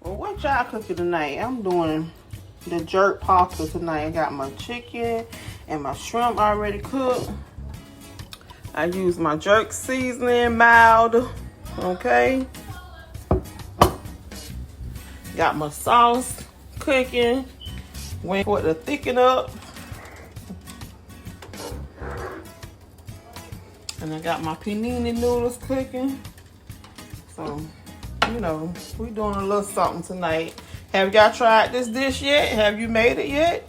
Well, what y'all cooking tonight? I'm doing the jerk pasta tonight. I got my chicken and my shrimp already cooked. I use my jerk seasoning, mild, okay? Got my sauce cooking. Waiting for it to thicken up. And I got my panini noodles cooking. So, you know, we doing a little something tonight. Have y'all tried this dish yet? Have you made it yet?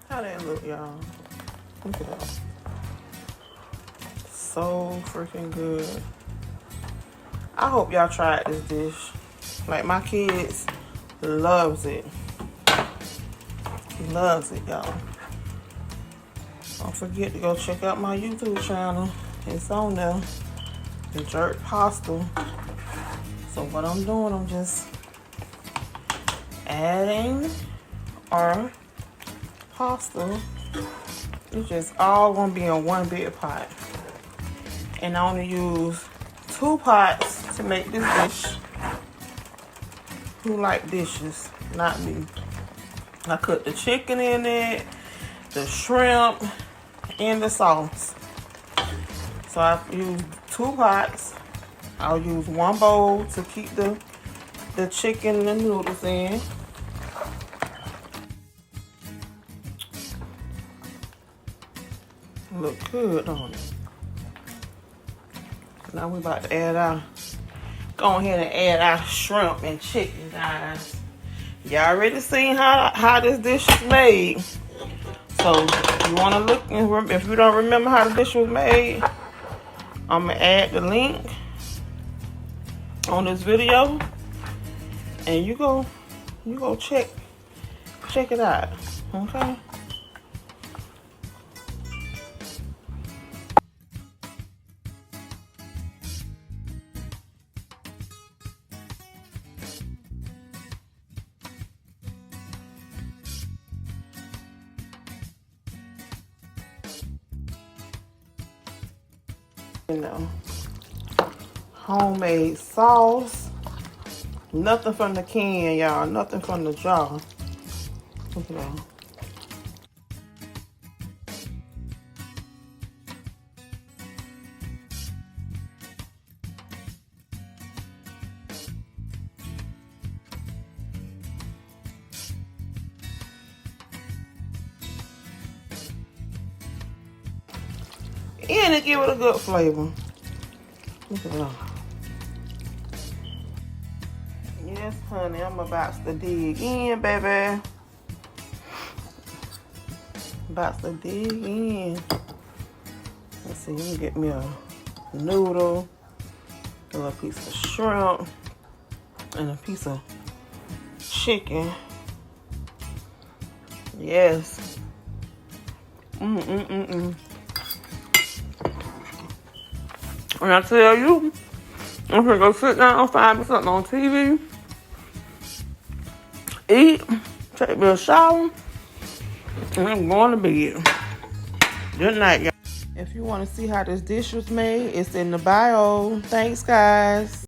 How that look, y'all? Look at that. So freaking good. I hope y'all tried this dish. Like, my kids loves it. Loves it, y'all. Don't forget to go check out my YouTube channel. It's on there. The jerk pasta. So what I'm doing, I'm just adding our pasta. It's just all gonna be in one big pot. And I only use 2 pots to make this dish. Who like dishes? Not me. I cooked the chicken in it, the shrimp, and the sauce. So I used 2 pots. I'll use 1 bowl to keep the chicken and the noodles in. Look good on it. Now we're about to add our, go ahead and add our shrimp and chicken, guys. Y'all already seen how this dish is made. So you want to look, and if you don't remember how the dish was made, I'm going to add the link on this video. And you go check it out, okay? You know, homemade sauce. Nothing from the can, y'all. Nothing from the jar. Look at that. And it give it a good flavor. Look at that. Yes, honey, I'm about to dig in, baby. About to dig in. Let's see, let me get me a noodle, a little piece of shrimp, and a piece of chicken. Yes. When I tell you, I'm gonna go sit down, find me something on TV, eat, take me a shower, and I'm going to bed. Good night, y'all. If you want to see how this dish was made, it's in the bio. Thanks, guys.